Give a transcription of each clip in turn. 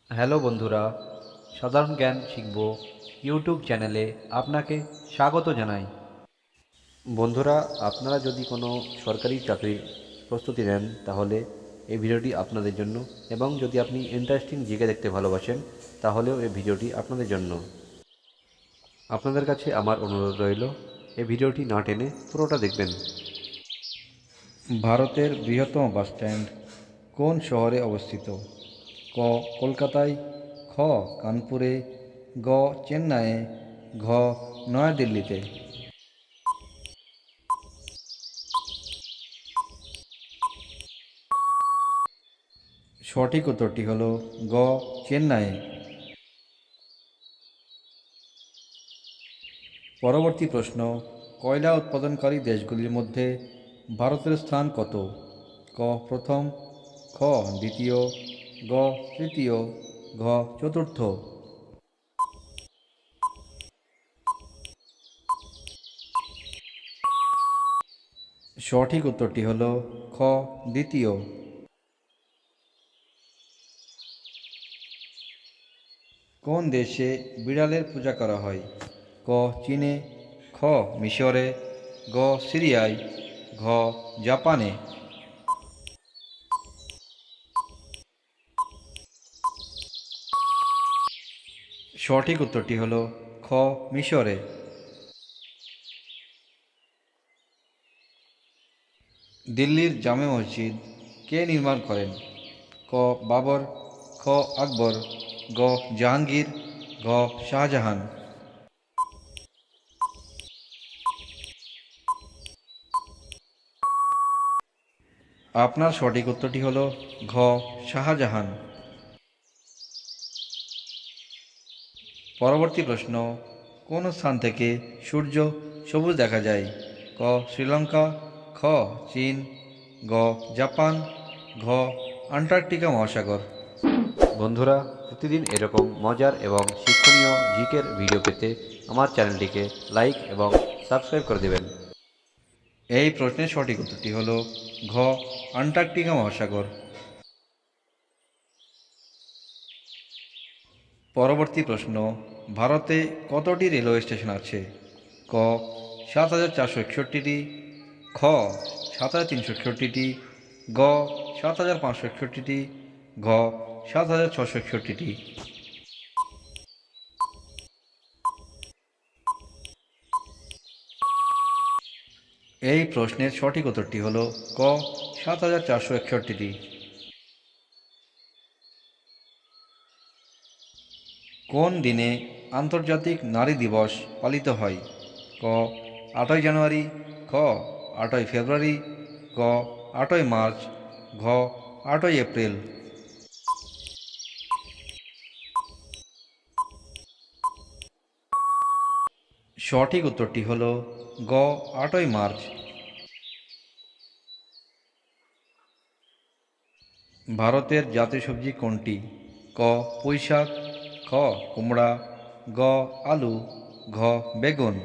Hello বন্ধুরা, সাধারণ জ্ঞান শিখব ইউটিউব চ্যানেলে আপনাকে স্বাগত জানাই। বন্ধুরা, আপনারা যদি কোনো সরকারি চাকরির প্রস্তুতি নেন তাহলে এই ভিডিওটি আপনাদের জন্য, এবং যদি আপনি ইন্টারেস্টিং জিকে দেখতে ভালোবাসেন তাহলেও এই ভিডিওটি আপনাদের জন্য। আপনাদের কাছে আমার অনুরোধ রইল, এই ভিডিওটি না টেনে পুরোটা দেখবেন। ভারতের বৃহত্তম বাসস্ট্যান্ড কোন শহরে অবস্থিত? ক কলকাতায়, খ কানপুরে, গ চেন্নাইয়ে, ঘ নয়াদিল্লিতে। সঠিক উত্তরটি হল গ চেন্নাইয়ে। পরবর্তী প্রশ্ন, কয়লা উৎপাদনকারী দেশগুলির মধ্যে ভারতের স্থান কত? ক প্রথম, খ দ্বিতীয়, গ তৃতীয়, ঘ চতুর্থ। সঠিক উত্তরটি হল খ দ্বিতীয়। কোন দেশে বিড়ালের পূজা করা হয়? ক চীনে, খ মিশরে, গ সিরিয়ায়, ঘ জাপানে। সঠিক উত্তরটি হল খ মিশরে। দিল্লির জামে মসজিদ কে নির্মাণ করেন? ক বাবর, খ আকবর, গ জাহাঙ্গীর, ঘ শাহজাহান। আপনার সঠিক উত্তরটি হল ঘ শাহজাহান। পরবর্তী প্রশ্ন, কোন স্থান থেকে সূর্য সবুজ দেখা যায়? ক শ্রীলঙ্কা, খ চীন, গ জাপান, ঘ আন্টার্কটিকা মহাসাগর। বন্ধুরা, প্রতিদিন এরকম মজার এবং শিক্ষণীয় জিকের ভিডিও পেতে আমার চ্যানেলটিকে লাইক এবং সাবস্ক্রাইব করে দেবেন। এই প্রশ্নের সঠিক উত্তরটি হল ঘ আন্টার্কটিকা মহাসাগর। পরবর্তী প্রশ্ন, ভারতে কতটি রেলওয়ে স্টেশন আছে? ক ৭,৪৬১টি, খ ৭,৩৬১টি, গ ৭,৫৬১টি, ঘ ৭,৬৬১টি। এই প্রশ্নের সঠিক উত্তরটি হল ক ৭,৪৬১টি। কোন দিনে আন্তর্জাতিক নারী দিবস পালিত হয়? ক ৮ই জানুয়ারি, খ ৮ই ফেব্রুয়ারি, গ ৮ই মার্চ, ঘ ৮ই এপ্রিল। সঠিক উত্তরটি হল গ ৮ই মার্চ। ভারতের জাতীয় সবজি কোনটি? ক পুঁইশাক, খ কুমড়া, গ আলু, ঘ বেগুন।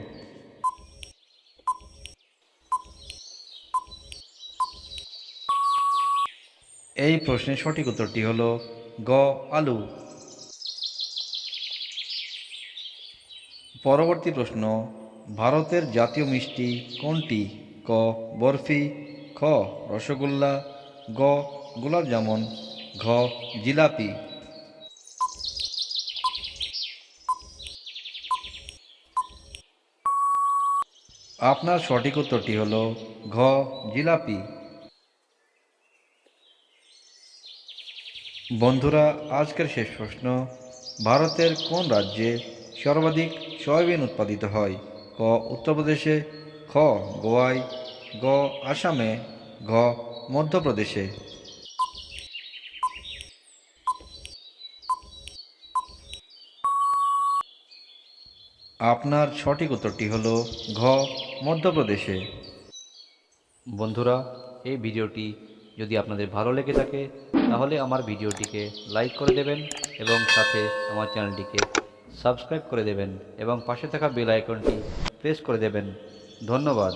এই প্রশ্নের সঠিক উত্তরটি হল গ আলু। পরবর্তী প্রশ্ন, ভারতের জাতীয় মিষ্টি কোনটি? ক বরফি, খ রসগোল্লা, গ গোলাপ জামুন, ঘ জিলাপি। আপনার সঠিক উত্তরটি হল ঘ জিলাপি। বন্ধুরা, আজকের শেষ প্রশ্ন, ভারতের কোন রাজ্যে সর্বাধিক সয়াবিন উৎপাদিত হয়? ক উত্তরপ্রদেশে, খ গোয়ায়, গ আসামে, ঘ মধ্যপ্রদেশে। আপনার সঠিক উত্তরটি হল ঘ মধ্যপ্রদেশে। বন্ধুরা, এই ভিডিওটি যদি আপনাদের ভালো লেগে থাকে তাহলে আমার ভিডিওটিকে লাইক করে দেবেন এবং সাথে আমার চ্যানেলটিকে সাবস্ক্রাইব করে দেবেন এবং পাশে থাকা বেল আইকনটি প্রেস করে দেবেন। ধন্যবাদ।